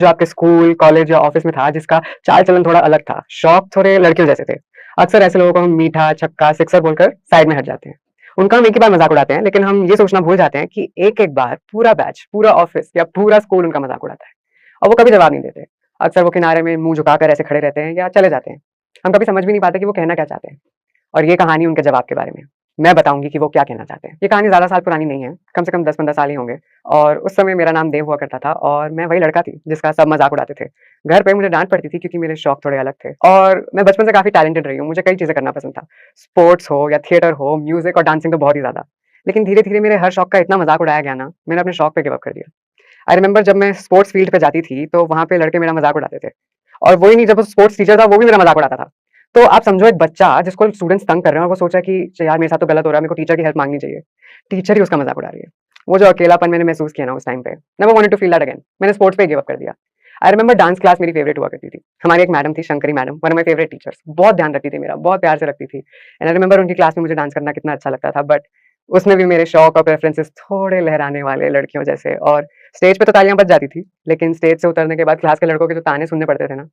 जो आपके school, college या ऑफिस में था जिसका चाल-चलन थोड़ा अलग था, शौक थोड़े लड़कियों जैसे थे। अक्सर ऐसे लोगों को हम मीठा, छक्का, सिक्सर बोलकर साइड में हट जाते हैं। उनका हम एक ही बार मज़ाक उड़ाते हैं, लेकिन हम ये सोचना भूल जाते हैं कि एक-एक बार पूरा बैच, पूरा ऑफिस या पूरा स्कूल उनका मज़ाक उड़ाता है और वो कभी जवाब नहीं देते। अक्सर वो किनारे में मुँह झुकाकर ऐसे खड़े रहते हैं या चले जाते हैं। हम कभी समझ भी नहीं पाते कि वो कहना क्या चाहते हैं। और ये कहानी उनके जवाब के बारे में। मैं बताऊँगी कि वो क्या कहना चाहते हैं। ये कहानी ज़्यादा साल पुरानी नहीं है, कम से कम 10-15 साल ही होंगे और उस समय मेरा नाम देव हुआ करता था और मैं वही लड़का थी जिसका सब मज़ाक उड़ाते थे। घर पे मुझे डाँट पड़ती थी क्योंकि मेरे शौक थोड़े अलग थे और मैं बचपन से काफ़ी टैलेंटेड रही हूँ, मुझे कई चीज़ें करना पसंद था। स्पोर्ट्स हो या थिएटर हो, म्यूज़िक और डांसिंग तो बहुत ही ज़्यादा। लेकिन धीरे-धीरे मेरे हर शौक का इतना मज़ाक उड़ाया गया ना, मैंने अपने शौक पे गिव अप कर दिया। आई रिमेंबर जब मैं स्पोर्ट्स फील्ड पे जाती थी, तो वहाँ पे लड़के मेरा मज़ाक उड़ाते थे और वही नहीं, जब वो स्पोर्ट्स टीचर था, वो भी मेरा मज़ाक उड़ाता था। तो आप समझो एक बच्चा जिसको स्टूडेंट्स तंग कर रहे हैं और वो सोच रहा है कि यार मेरे साथ तो गलत हो रहा है, मेरे को टीचर की हेल्प माँगनी चाहिए। टीचर ही उसका मज़ाक उड़ा रही है। वो जो अकेलापन मैंने महसूस किया ना उस टाइम पे, never wanted to feel that again. मैंने स्पोर्ट्स पे गिव अप कर दिया। आई रिमेंबर डांस क्लास मेरी फेवरेट हुआ करती थी। हमारी एक मैडम थी Shankari madam, one of my favourite teachers. बहुत ध्यान रखती थी मेरा, बहुत प्यार से रखती थी। एंड आई रिमेंबर उनकी क्लास में मुझे डांस करना कितना अच्छा लगता था, बट उसमें भी मेरे शौक और प्रेफ़रेंसेस थोड़े लहराने वाले लड़कियों जैसे। और स्टेज पे तो तालियाँ बज जाती थी, लेकिन स्टेज से उतरने के बाद क्लास के लड़कों के जो ताने सुनने पड़ते थे ना,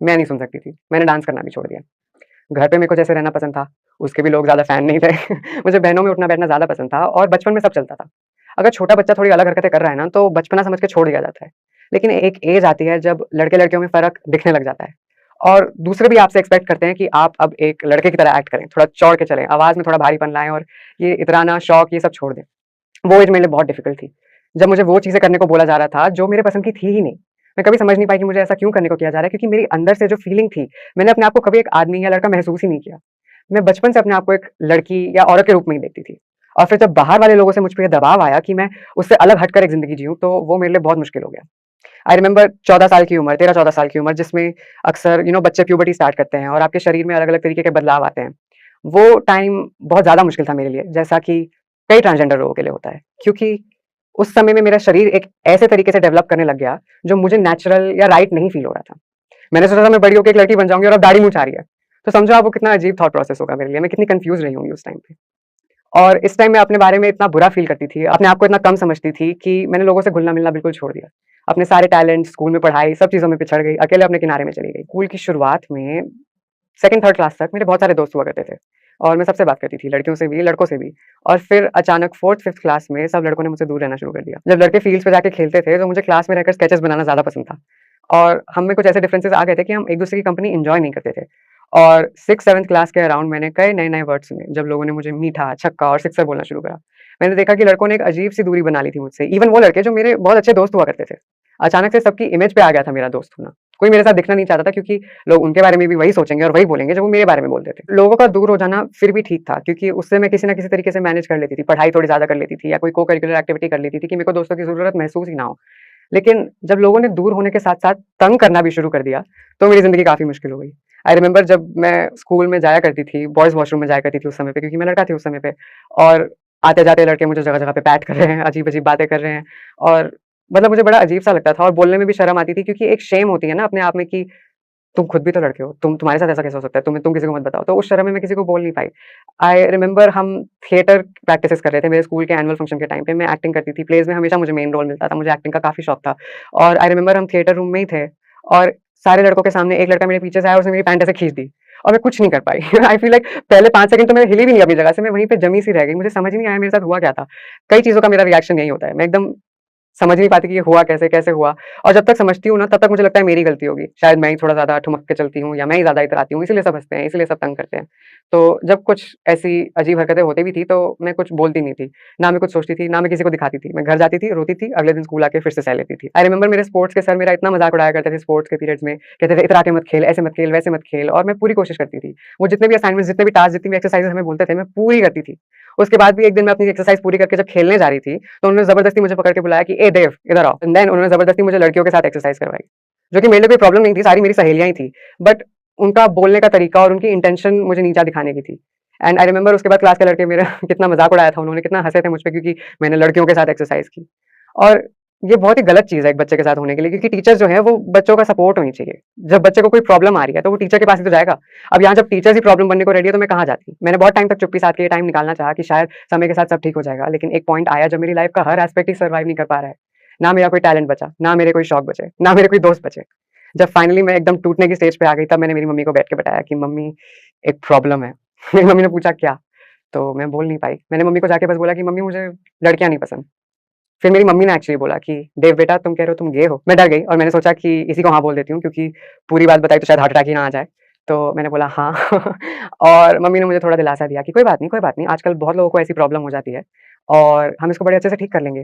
मैं नहीं सुन सकती थी। मैंने डांस करना भी छोड़ दिया। घर पे मेरे को जैसे रहना पसंद था, उसके भी लोग ज़्यादा फ़ैन नहीं थे। मुझे बहनों में उठना-बैठना ज़्यादा पसंद था और बचपन में सब चलता था। अगर छोटा बच्चा थोड़ी अलग हरकतें कर रहा है ना, तो बचपना समझ के छोड़ दिया जाता है। लेकिन एक एज आती है जब लड़के-लड़कियों में फ़र्क दिखने लग जाता है और दूसरे भी आपसे एक्सपेक्ट करते हैं कि आप अब एक लड़के की तरह एक्ट करें, थोड़ा चौड़ के चलें, आवाज़ में थोड़ा भारीपन लाएँ और ये इतराना, शौक ये सब छोड़ दें। वो एज मेरे लिए बहुत डिफ़िकल्ट थी। जब मुझे वो चीज़ें करने को बोला जा रहा था, जो मेरे पसंद की थी ही नहीं। मैं कभी समझ नहीं पाई कि मुझे ऐसा क्यों करने को किया जा रहा है, क्योंकि मेरी अंदर से जो फ़ीलिंग थी, मैंने अपने आप को कभी एक आदमी या लड़का महसूस ही नहीं किया। मैं बचपन से अपने आप को एक लड़की या औरत के रूप में ही देखती थी और फिर जब बाहर वाले लोगों से मुझ पे ये दबाव आया कि मैं उससे अलग हटकर एक ज़िंदगी जिऊँ, तो वो मेरे लिए बहुत मुश्किल हो गया। आई रिमेंबर 14 साल की उम्र, 13-14 साल की उम्र, जिसमें अक्सर बच्चे प्यूबर्टी स्टार्ट करते हैं और आपके शरीर में अलग-अलग तरीके के बदलाव आते हैं। वो टाइम बहुत ज़्यादा मुश्किल था मेरे लिए, जैसा कि कई ट्रांसजेंडर लोगों के लिए होता है। क्योंकि उस समय में मेरा शरीर एक ऐसे तरीके से डेवलप करने लग गया, जो मुझे नेचुरल या राइट नहीं फ़ील हो रहा था। मैंने सोचा था मैं बड़ी होके एक लड़की बन जाऊँगी और अब दाढ़ी मूँछ आ रही है। तो समझो आप वो कितना अजीब थॉट प्रोसेस होगा मेरे लिए, मैं कितनी कन्फ्यूज़ रही होंगी उस टाइम पे। और इस टाइम मैं अपने बारे में इतना बुरा फ़ील करती थी, अपने आप को इतना कम समझती थी कि मैंने लोगों से घुलना-मिलना बिल्कुल छोड़ दिया। अपने सारे टैलेंट, स्कूल में पढ़ाई, सब चीज़ों में पिछड़ गई, अकेले अपने किनारे में चली गई। स्कूल की शुरुआत में 2nd-3rd क्लास तक मेरे बहुत सारे दोस्त हुआ करते थे और मैं सबसे बात करती थी, लड़कियों से भी, लड़कों से भी। और फिर अचानक 4th-5th क्लास में सब लड़कों ने मुझसे दूर रहना शुरू कर दिया। जब लड़के फील्ड्स पे जाके खेलते थे, तो मुझे क्लास में रहकर स्केचेस बनाना ज़्यादा पसंद था और हम में कुछ ऐसे डिफरेंसेस आ गए थे कि हम एक-दूसरे की कंपनी एन्जॉय नहीं करते थे। और 6th-7th क्लास के अराउंड मैंने कई नए-नए वर्ड सुने, जब लोगों ने मुझे मीठा, छक्का और सिक्सर बोलना शुरू करा। मैंने देखा कि लड़कों ने एक अजीब-सी दूरी बना ली थी मुझसे, इवन वो लड़के जो मेरे बहुत अच्छे दोस्त हुआ करते थे। अचानक से सबकी इमेज पे आ गया था मेरा दोस्त होना। कोई मेरे साथ दिखना नहीं चाहता था क्योंकि लोग उनके बारे में भी वही सोचेंगे और वही बोलेंगे जो वो मेरे बारे में बोलते थे। लोगों का दूर हो जाना फिर भी ठीक था क्योंकि उससे मैं किसी न किसी तरीके से मैनेज कर लेती थी। पढ़ाई थोड़ी ज़्यादा कर लेती थी या कोई को-करिकुलर एक्टिविटी कर लेती थी कि मेरे को दोस्तों की ज़रूरत महसूस ही ना हो। लेकिन जब लोगों ने दूर होने के साथ-साथ तंग करना भी शुरू कर दिया, तो मेरी ज़िंदगी काफ़ी मुश्किल हो गई। आई रिमेंबर जब मैं स्कूल में जाया करती थी, बॉयज़ वॉशरूम में जाया करती थी उस समय पे, क्योंकि मैं लड़का थी उस समय पे, और आते-जाते लड़के मुझे जगह-जगह पे पैट कर रहे हैं, अजीब-अजीब बातें कर रहे हैं और मतलब मुझे बड़ा अजीब-सा लगता था और बोलने में भी शर्म आती थी क्योंकि एक शेम होती है ना अपने आप में कि तुम खुद भी तो लड़के हो, तुम्हारे साथ ऐसा कैसे हो सकता है? तुम किसी को मत बताओ। तो उस शर्म में मैं किसी को बोल नहीं पाई। आई रिमेंबर हम थिएटर प्रैक्टिसेस कर रहे थे मेरे स्कूल के एनुअल फंक्शन के टाइम पे, मैं एक्टिंग करती थी, प्लेज़ में हमेशा मुझे मेन रोल मिलता था, मुझे एक्टिंग का काफ़ी शौक था। और आई रिमेंबर हम थिएटर रूम में ही थे और सारे लड़कों के सामने एक लड़का मेरे पीछे से आया और उसने मेरी पैंट ऐसे खींच दी और मैं कुछ नहीं कर पाई। आई फ़ील लाइक पहले 5 सेकंड तो मैं हिली भी नहीं अपनी जगह से, मैं वहीं पे जमी सी रह गई। मुझे समझ ही नहीं आया मेरे साथ हुआ क्या था? कई चीज़ों का मेरा रिएक्शन यही होता है। मैं एकदम समझ नहीं पाती कि ये हुआ कैसे, कैसे हुआ? और जब तक समझती हूँ ना, तब तक मुझे लगता है मेरी गलती होगी। शायद मैं ही थोड़ा ज़्यादा ठुमक के चलती हूँ या मैं ही ज़्यादा इतराती हूँ, इसीलिए सब हँसते हैं, इसीलिए सब तंग करते हैं। तो जब कुछ ऐसी अजीब हरकतें होती भी थी, तो मैं कुछ बोलती नहीं थी। ना मैं कुछ सोचती थी, ना मैं किसी को दिखाती थी। मैं घर जाती थी, रोती थी, अगले दिन स्कूल आके फिर से सह लेती थी। आई रिमेंबर मेरे स्पोर्ट्स के सर मेरा इतना मज़ाक उड़ाया करते थे स्पोर्ट्स के पीरियड्स में। कहते थे, "इतरा के मत खेल, ऐसे मत खेल, वैसे मत खेल" और मैं पूरी कोशिश करती थी। वो जितने भी असाइनमेंट्स, जितने भी टास्क, जितनी भी एक्सरसाइज़ेज़ हमें बोलते थे, मैं पूरी करती थी। उसके बाद भी एक दिन मैं अपनी एक्सरसाइज़ पूरी करके जब खेलने जा रही थी, तो उन्होंने ज़बरदस्ती मुझे पकड़ के बुलाया कि ए देव इधर आओ। एंड देन उन्होंने ज़बरदस्ती मुझे लड़कियों के साथ एक्सरसाइज़ करवाई, जो कि मेरे लिए कोई प्रॉब्लम नहीं थी, सारी मेरी सहेलियाँ ही थी। बट उनका बोलने का तरीका और उनकी इंटेंशन मुझे नीचा दिखाने की थी। एंड आई रिमेंबर उसके बाद क्लास के लड़के मेरा कितना मज़ाक उड़ाया था उन्होंने, कितना हँसे थे मुझ पे क्योंकि मैंने लड़कियों के साथ एक्सरसाइज़ की। और ये बहुत ही गलत चीज़ है एक बच्चे के साथ होने के लिए, क्योंकि टीचर जो है वो बच्चों का सपोर्ट होनी चाहिए। जब बच्चे को कोई प्रॉब्लम आ रही है, तो वो टीचर के पास ही तो जाएगा। अब यहाँ जब टीचर्स ही प्रॉब्लम बनने को रेडी है, तो मैं कहाँ जाती? मैंने बहुत टाइम तक चुप्पी साध के ये टाइम निकालना चाहा कि शायद समय के साथ सब ठीक हो जाएगा, लेकिन एक पॉइंट आया जब मेरी लाइफ़ का हर एस्पेक्ट ही सर्वाइव नहीं कर पा रहा है। ना मेरा कोई टैलेंट बचा, ना मेरे कोई शौक बचे, ना मेरे कोई दोस्त बचे। जब फाइनली मैं एकदम टूटने की स्टेज पे आ गई, तब मैंने मेरी मम्मी को बैठ के बताया कि मम्मी एक प्रॉब्लम है। मेरी मम्मी ने पूछा क्या? तो मैं बोल नहीं पाई। मैंने मम्मी को जाके बस बोला कि मम्मी मुझे लड़कियाँ नहीं पसंद। फिर मेरी मम्मी ने एक्चुअली बोला कि देव बेटा तुम कह रहे हो तुम गे हो? मैं डर गई और मैंने सोचा कि इसी को हाँ बोल देती हूँ, क्योंकि पूरी बात बताई तो शायद हार्ट अटैक ही ना आ जाए। तो मैंने बोला हाँ। और मम्मी ने मुझे थोड़ा दिलासा दिया कि कोई बात नहीं, आजकल बहुत लोगों को ऐसी प्रॉब्लम हो जाती है और हम इसको बड़े अच्छे से ठीक कर लेंगे।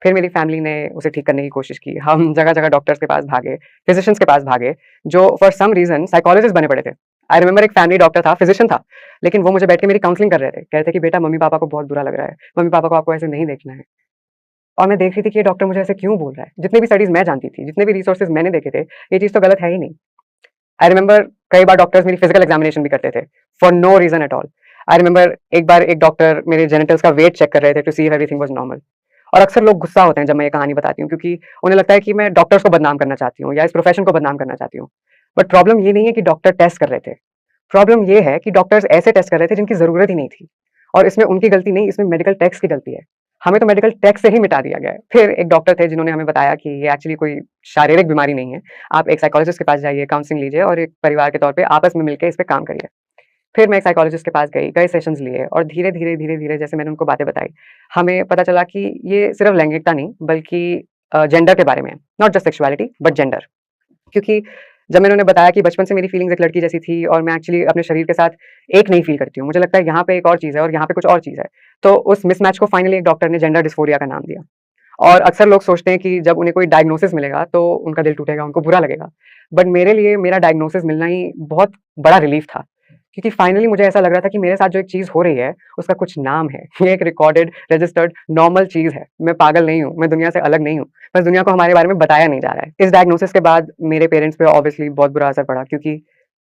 फिर मेरी फैमिली ने उसे ठीक करने की कोशिश की। हम जगह-जगह डॉक्टर्स के पास भागे, फिजिशियंस के पास भागे, जो फॉर सम रीज़न साइकोलॉजिस्ट बने पड़े थे। आई रिमेंबर एक फैमिली डॉक्टर था, फिजिशियन था, लेकिन वो मुझे बैठ के मेरी काउंसलिंग कर रहे थे। कह रहे थे कि बेटा मम्मी-पापा को बहुत बुरा लग रहा है, मम्मी-पापा को आपको ऐसे नहीं देखना है। और मैं देख रही थी कि ये डॉक्टर मुझे ऐसे क्यों बोल रहा है? जितनी भी स्टडीज़ मैं जानती थी, जितने भी रिसोर्सेज़ मैंने देखे थे, ये चीज़ तो गलत है ही नहीं। आई रिमेंबर कई बार डॉक्टर्स मेरी फिजिकल एग्जामिनेशन भी करते थे, for no reason at all. I remember एक बार एक डॉक्टर मेरे जेनिटल्स का वेट चेक कर रहे थे to see if everything was normal. और अक्सर लोग गुस्सा होते हैं जब मैं ये कहानी बताती हूँ, क्योंकि उन्हें लगता है कि मैं डॉक्टर्स को बदनाम करना चाहती हूँ या इस प्रोफेशन को बदनाम करना चाहती हूँ। बट प्रॉब्लम ये नहीं है कि डॉक्टर टेस्ट कर रहे थे। प्रॉब्लम ये है कि डॉक्टर्स ऐसे टेस्ट कर रहे थे जिनकी ज़रूरत ही नहीं थी। और इसमें उनकी गलती नहीं, इसमें मेडिकल टैक्स की गलती है। हमें तो मेडिकल टैक्स से ही मिटा दिया गया है। फिर एक डॉक्टर थे जिन्होंने हमें बताया कि ये एक्चुअली कोई शारीरिक बीमारी नहीं है। आप एक साइकोलॉजिस्ट के पास जाइए, काउंसलिंग लीजिए और एक परिवार के तौर पे आपस में मिलके इस पे काम करिए। फिर मैं एक साइकोलॉजिस्ट के पास गई, कई सेशंस लिए और धीरे-धीरे जैसे मैंने उनको बातें बताई, हमें पता चला कि ये सिर्फ़ लैंगिकता नहीं बल्कि जेंडर के बारे में है। Not just sexuality but gender. क्योंकि जब मैंने उन्हें बताया कि बचपन से मेरी फीलिंग्स एक लड़की जैसी थी और मैं एक्चुअली अपने शरीर के साथ एक नहीं फ़ील करती हूँ। मुझे लगता है यहाँ पे एक और चीज़ है और यहाँ पे कुछ और चीज़ है। तो उस मिसमैच को फाइनली एक डॉक्टर ने जेंडर डिस्फोरिया का नाम दिया। और अक्सर लोग सोचते हैं कि जब उन्हें कोई डायग्नोसिस मिलेगा तो उनका दिल टूटेगा, उनको बुरा लगेगा। बट मेरे लिए मेरा डायग्नोसिस मिलना ही बहुत बड़ा रिलीफ़ था। क्योंकि फाइनली मुझे ऐसा लग रहा था कि मेरे साथ जो एक चीज़ हो रही है, उसका कुछ नाम है। ये एक रिकॉर्डेड, रजिस्टर्ड, नॉर्मल चीज़ है। मैं पागल नहीं हूँ, मैं दुनिया से अलग नहीं हूँ। बस दुनिया को हमारे बारे में बताया नहीं जा रहा है। इस डायग्नोसिस के बाद मेरे पेरेंट्स पे ऑब्वियसली बहुत बुरा असर पड़ा, क्योंकि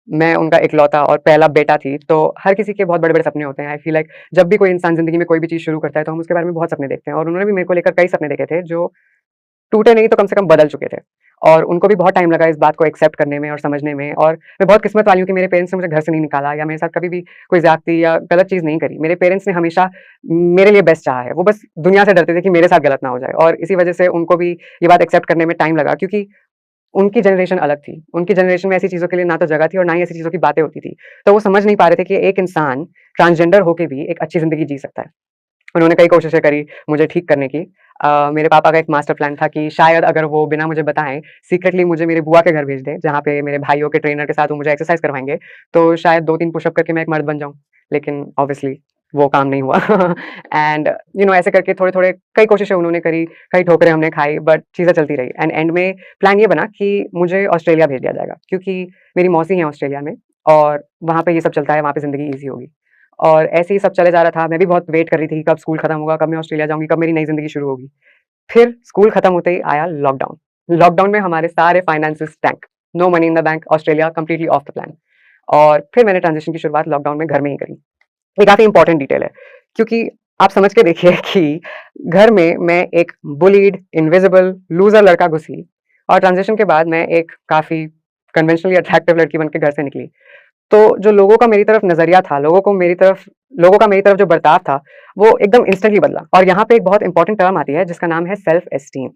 मैं उनका इकलौता और पहला बेटा थी। तो हर किसी के बहुत बड़े-बड़े सपने होते हैं। आई फ़ील लाइक जब भी कोई इंसान ज़िंदगी में कोई भी चीज़ शुरू करता है, तो हम उसके बारे में बहुत सपने देखते हैं और उन्होंने भी मेरे को लेकर कई सपने देखे थे, जो टूटे नहीं तो कम से कम बदल चुके थे। और उनको भी बहुत टाइम लगा इस बात को एक्सेप्ट करने में और समझने में। और मैं बहुत किस्मत वाली हूँ कि मेरे पेरेंट्स ने मुझे घर से नहीं निकाला या मेरे साथ कभी भी कोई ज़्यादती या गलत चीज़ नहीं करी। मेरे पेरेंट्स ने हमेशा मेरे लिए बेस्ट चाहा है। वो बस दुनिया से डरते थे कि मेरे साथ गलत ना हो जाए और इसी वज़ह से उनको भी ये बात एक्सेप्ट करने में टाइम लगा, क्योंकि उनकी जनरेशन अलग थी। उनकी जनरेशन में ऐसी चीज़ों के लिए ना तो जगह थी और ना ही ऐसी चीज़ों की बातें होती थी। तो वो समझ नहीं पा रहे थे कि एक इंसान ट्रांसजेंडर होके भी एक अच्छी ज़िंदगी जी सकता है। उन्होंने कई कोशिशें करी मुझे ठीक करने की। मेरे पापा का एक मास्टर प्लान था कि शायद अगर वो बिना मुझे बताएँ सीक्रेटली मुझे मेरे बुआ के घर भेज दें, जहाँ पे मेरे भाइयों के ट्रेनर के साथ वो मुझे एक्सरसाइज़ करवाएँगे, तो शायद 2-3 पुशअप करके मैं एक मर्द बन जाऊँ। लेकिन ऑब्वियसली वो काम नहीं हुआ। एंड ऐसे करके थोड़े-थोड़े कई कोशिशें उन्होंने करी, कई ठोकरें हमने खाई, बट चीज़ें चलती रही एंड एंड में प्लान ये बना कि मुझे ऑस्ट्रेलिया भेज दिया जाएगा, क्योंकि मेरी मौसी हैं ऑस्ट्रेलिया में और वहाँ पे ये सब चलता है, वहाँ पे ज़िंदगी ईज़ी होगी। और ऐसे ही सब चले जा रहा था। मैं भी बहुत वेट कर रही थी कि कब स्कूल खत्म होगा, कब मैं ऑस्ट्रेलिया जाऊँगी, कब मेरी नई ज़िंदगी शुरू होगी। फिर स्कूल खत्म होते ही आया लॉकडाउन। लॉकडाउन में हमारे सारे finances tank, no money in the bank, Australia completely off the plan. और फिर मैंने ट्रांज़िशन की शुरुआत लॉकडाउन में घर में ही करी। ये काफ़ी इम्पोर्टेंट डिटेल है, क्योंकि आप समझ के देखिए कि घर में मैं एक बुलीड, इनविजिबल, लूज़र लड़का घुसी और ट्रांज़िशन के बाद मैं एक काफ़ी कन्वेंशनली अट्रैक्टिव लड़की बन के घर से निकली। तो जो लोगों का मेरी तरफ नज़रिया था, लोगों का मेरी तरफ जो बर्ताव था, वो एकदम इंस्टेंटली बदला। और यहाँ पे एक बहुत इंपॉर्टेंट टर्म आती है जिसका नाम है सेल्फ एस्टीम।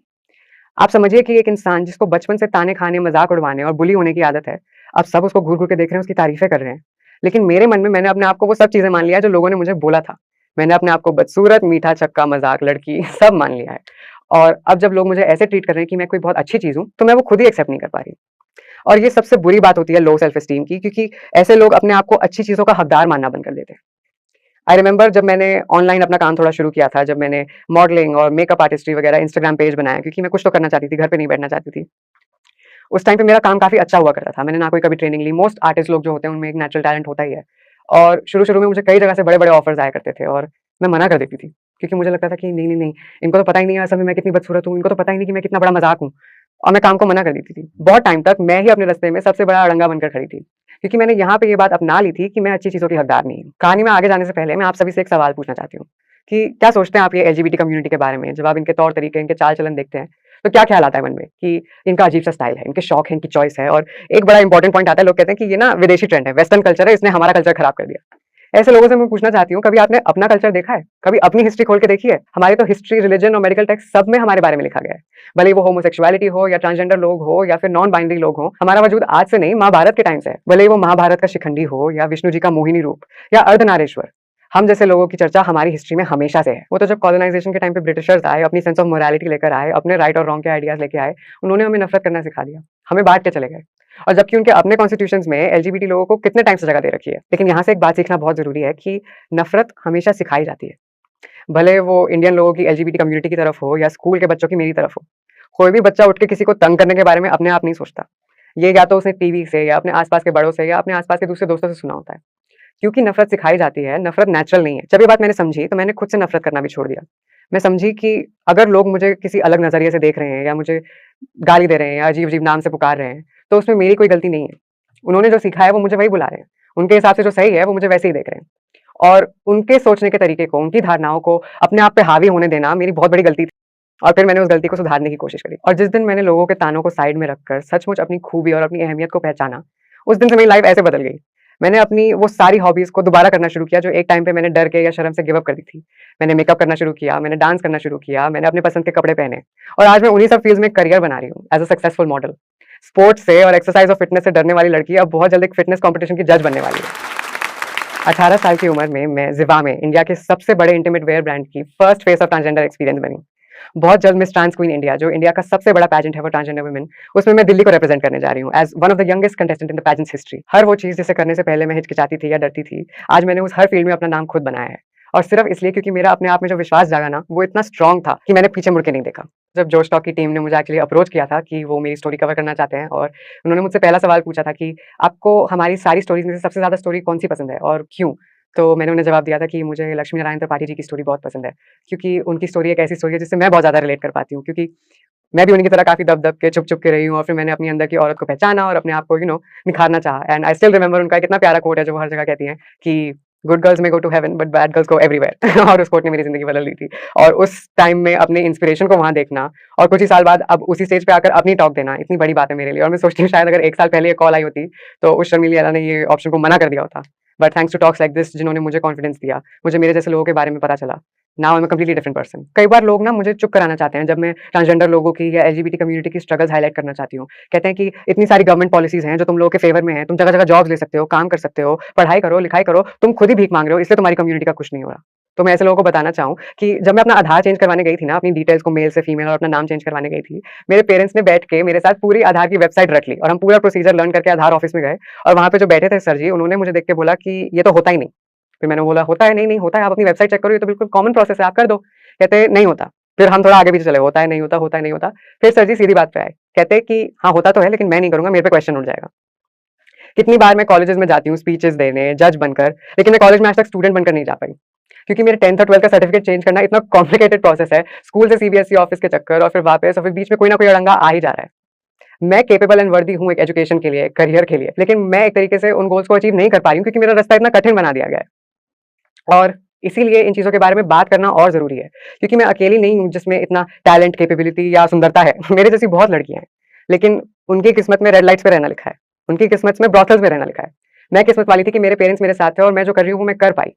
आप समझिए कि एक इंसान जिसको बचपन से ताने खाने, मज़ाक उड़वाने और बुली होने की आदत है, अब सब उसको घूर-घूर के देख रहे हैं, उसकी तारीफ़ें कर रहे हैं। लेकिन मेरे मन में मैंने अपने आप को वो सब चीज़ें मान लिया जो लोगों ने मुझे बोला था। मैंने अपने आप को बदसूरत, मीठा, चक्का, मज़ाक, लड़की सब मान लिया है। और अब जब लोग मुझे ऐसे ट्रीट कर रहे हैं कि मैं कोई बहुत अच्छी चीज़ हूँ, तो मैं वो खुद ही एक्सेप्ट नहीं कर पा रही। और ये सबसे बुरी बात होती है लो सेल्फ एस्टीम की, क्योंकि ऐसे लोग अपने आप को अच्छी चीज़ों का हकदार मानना बंद कर देते हैं। आई रिमेंबर जब मैंने ऑनलाइन अपना काम थोड़ा शुरू किया था, जब मैंने मॉडलिंग और मेकअप आर्टिस्ट्री वगैरह इंस्टाग्राम पेज बनाया, क्योंकि मैं कुछ तो करना चाहती थी, घर पे नहीं बैठना चाहती थी। उस टाइम पे मेरा काम काफ़ी अच्छा हुआ करता था। मैंने ना कोई कभी ट्रेनिंग ली। मोस्ट आर्टिस्ट लोग जो होते हैं उनमें एक नेचुरल टैलेंट होता ही है। और शुरू-शुरू में मुझे कई जगह से बड़े-बड़े ऑफर्स आया करते थे और मैं मना कर देती थी, क्योंकि मुझे लगता था कि नहीं, इनको तो पता ही नहीं है असल में मैं कितनी बदसूरत हूँ, इनको तो पता ही नहीं कि मैं कितना बड़ा मज़ाक हूँ। और मैं काम को मना कर देती थी। बहुत टाइम तक मैं ही अपने रास्ते में सबसे बड़ा अड़ंगा बनकर खड़ी थी, क्योंकि मैंने यहाँ पे ये बात अपना ली थी कि मैं अच्छी चीज़ों की हकदार नहीं हूँ। कहानी में आगे जाने से पहले मैं आप सभी से एक सवाल पूछना चाहती हूँ कि क्या सोचते हैं आप ये एलजीबीटी कम्युनिटी के बारे में? जब आप इनके तौर-तरीके, इनके चाल-चलन देखते हैं, तो क्या ख्याल आता है मन में कि इनका अजीब-सा स्टाइल है, इनके शौक हैं, इनकी चॉइस है और एक बड़ा इंपॉर्टेंट पॉइंट आता है, लोग कहते हैं कि ये ना विदेशी ट्रेंड है, वेस्टर्न कल्चर है, इसने हमारा कल्चर खराब कर दिया। ऐसे लोगों से मैं पूछना चाहती हूँ, कभी आपने अपना कल्चर देखा है? कभी अपनी हिस्ट्री खोल के देखी है? हमारी तो हिस्ट्री, रिलिजन और मेडिकल टेक्स्ट सब में हमारे बारे में लिखा गया है। भले ही वो होमोसेक्सुअलिटी हो या ट्रांसजेंडर लोग हो या फिर नॉन बाइनरी लोग हो, हमारा वजूद आज से नहीं महाभारत के टाइम से है। भले ही वो महाभारत का शिखंडी हो या विष्णु जी का मोहिनी रूप या अर्धनारेश्वर, हम जैसे लोगों की चर्चा हमारी हिस्ट्री में हमेशा से है। वो तो जब कॉलोनाइजेशन के टाइम पे ब्रिटिशर्स आए, अपनी सेंस ऑफ मोरालिटी लेकर आए, अपने राइट और रॉन्ग के आइडियाज लेके आए, उन्होंने हमें नफरत करना सिखा दिया, हमें बांट के चले गए। और जबकि उनके अपने कॉन्स्टिट्यूशंस में एलजीबीटी लोगों को कितने टाइम से जगह दे रखी है। लेकिन यहाँ से एक बात सीखना बहुत जरूरी है कि नफरत हमेशा सिखाई जाती है, भले वो इंडियन लोगों की एलजीबीटी कम्युनिटी की तरफ हो या स्कूल के बच्चों की मेरी तरफ हो। कोई भी बच्चा उठ के किसी को तंग करने के बारे में अपने आप नहीं सोचता। ये या तो उसने टीवी से या अपने आसपास के बड़ों से या अपने आसपास के दूसरे दोस्तों से सुना होता है। क्योंकि नफरत सिखाई जाती है, नफरत नेचुरल नहीं है। जब ये बात मैंने समझी तो मैंने खुद से नफरत करना भी छोड़ दिया। मैं समझी कि अगर लोग मुझे किसी अलग नजरिए से देख रहे हैं या मुझे गाली दे रहे हैं या अजीब-अजीब नाम से पुकार रहे हैं, तो उसमें मेरी कोई गलती नहीं है। उन्होंने जो सीखा है वो मुझे वही बुला रहे हैं। उनके हिसाब से जो सही है वो मुझे वैसे ही देख रहे हैं। और उनके सोचने के तरीके को, उनकी धारणाओं को अपने आप पे हावी होने देना मेरी बहुत बड़ी गलती थी। और फिर मैंने उस गलती को सुधारने की कोशिश करी। और जिस दिन मैंने लोगों के तानों को साइड में रखकर सचमुच अपनी खूबी और अपनी अहमियत को पहचाना, उस दिन से मेरी लाइफ ऐसे बदल गई। मैंने अपनी वो सारी हॉबीज़ को दोबारा करना शुरू किया जो एक टाइम पे मैंने डर के या शर्म से गिव अप कर दी थी। मैंने मेकअप करना शुरू किया, मैंने डांस करना शुरू किया, मैंने अपने पसंद के कपड़े पहने और आज मैं उन्हीं सब फ़ील्ड्स में एक करियर बना रही हूँ as a successful model. Sports से और एक्सरसाइज़ और फिटनेस से डरने वाली लड़की अब बहुत जल्द एक फिटनेस कॉम्पिटिशन की जज बनने वाली है। 18 साल की उम्र में मैं ज़िवा में इंडिया के सबसे बड़े इंटीमेट वेयर ब्रांड की first face of transgender experience बनी। बहुत जल्द मिस ट्रांस क्वीन इंडिया, जो इंडिया का सबसे बड़ा पैजेंट है फॉर ट्रांसजेंडर वुमेन, उसमें मैं दिल्ली को रिप्रेजेंट करने जा रही हूँ as one of the youngest contestant in the pageants history. हर वो चीज़ जिसे करने से पहले मैं हिचकिचाती थी या डरती थी, आज मैंने उस हर फील्ड में अपना नाम खुद बनाया है। और सिर्फ इसलिए क्योंकि मेरा अपने आप में जो विश्वास जागा ना, वो इतना स्ट्रॉन्ग था कि मैंने पीछे मुड़ के नहीं देखा। जब जोश टॉक की टीम ने मुझे एक्चुअली अप्रोच किया था कि वो मेरी स्टोरी कवर करना चाहते हैं और उन्होंने मुझसे पहला सवाल पूछा था कि आपको हमारी सारी स्टोरीज़ में से सबसे ज़्यादा स्टोरी कौन-सी पसंद है और क्यों? तो मैंने उन्हें जवाब दिया था कि मुझे लक्ष्मी नारायण त्रिपाठी जी की स्टोरी बहुत पसंद है, क्योंकि उनकी स्टोरी एक ऐसी स्टोरी है जिससे मैं बहुत ज़्यादा रिलेट कर पाती हूँ, क्योंकि मैं भी उन्हीं की तरह काफ़ी दब-दब के, छुप-छुप के रही हूँ और फिर मैंने अपनी अंदर की औरत को पहचाना और अपने आप को निखारना चाहा। एंड आई स्टिल रिमेंबर उनका एक इतना प्यारा कोट है जो वो हर जगह कहती हैं कि good girls may go to heaven but bad girls go everywhere. और उस कोट ने मेरी ज़िंदगी बदल दी थी। और उस टाइम में अपने इंस्पिरेशन को वहाँ देखना और कुछ ही साल बाद अब उसी स्टेज पे आकर अपनी टॉक देना, इतनी बड़ी बात है मेरे लिए। और मैं सोचती हूँ शायद अगर 1 साल पहले ये कॉल आई होती, तो उस शर्मीली अला ने ये ऑप्शन को मना कर दिया होता। But thanks to talks like this, जिन्होंने मुझे कॉन्फिडेंस दिया, मुझे मेरे जैसे लोगों के बारे में पता चला। Now I am a completely different person. कई बार लोग ना मुझे चुप कराना चाहते हैं जब मैं ट्रांसजेंडर लोगों की या एलजीबीटी कम्युनिटी की स्ट्रगल्स हाइलाइट करना चाहती हूँ। कहते हैं कि इतनी सारी गवर्नमेंट पॉलिसीज़ हैं जो तुम लोगों के फेवर में हैं, तुम जगह-जगह जॉब्स ले सकते हो, काम कर सकते हो, पढ़ाई करो, लिखाई करो, तुम खुद ही भीख माँग रहे हो, इसलिए तुम्हारी कम्युनिटी का कुछ नहीं हो रहा। तो मैं ऐसे लोगों को बताना चाहूँ कि जब मैं अपना आधार चेंज करवाने गई थी ना, अपनी डिटेल्स को मेल से फीमेल और अपना नाम चेंज करवाने गई थी, मेरे पेरेंट्स ने बैठ के मेरे साथ पूरी आधार की वेबसाइट रट ली और हम पूरा प्रोसीजर लर्न करके आधार ऑफिस में गए। और वहाँ पे जो बैठे थे सर जी, उन्होंने मुझे देख के बोला कि ये तो होता ही नहीं। फिर मैंने बोला होता है? नहीं, नहीं होता है, आप अपनी वेबसाइट चेक करो, ये तो बिल्कुल कॉमन प्रोसेस है, आप कर दो। कहते नहीं होता। फिर हम थोड़ा आगे पीछे चले, होता है, नहीं होता, होता है, नहीं होता। फिर सर जी सीधी बात पे आए, कहते कि हाँ, होता तो है लेकिन मैं नहीं करूँगा, मेरे पे क्वेश्चन उठ जाएगा। कितनी बार मैं कॉलेजेस में जाती हूँ स्पीचेस देने, जज बनकर, लेकिन मैं कॉलेज में आज तक स्टूडेंट बनकर नहीं जा पाई। क्योंकि मेरे 10th और 12th का सर्टिफिकेट चेंज करना इतना कॉम्प्लिकेटेड प्रोसेस है, स्कूल से सीबीएसई ऑफिस के चक्कर और फिर वापस और फिर बीच में कोई ना कोई अड़ंगा आ ही जा रहा है। मैं कैपेबल एंड वर्दी हूँ एक एजुकेशन के लिए, एक करियर के लिए, लेकिन मैं एक तरीके से उन गोल्स को अचीव नहीं कर पा रही हूँ क्योंकि मेरा रास्ता इतना कठिन बना दिया गया है। और इसीलिए इन चीज़ों के बारे में बात करना और ज़रूरी है, क्योंकि मैं अकेली नहीं हूँ जिसमें इतना टैलेंट, कैपेबिलिटी या सुंदरता है। मेरे जैसी बहुत लड़कियाँ हैं, लेकिन उनकी किस्मत में रेड लाइट्स पे रहना लिखा है, उनकी किस्मत में ब्रॉथल्स में रहना लिखा है। मैं किस्मत वाली थी कि मेरे पेरेंट्स मेरे साथ थे और मैं जो कर रही हूँ वो मैं कर पाई।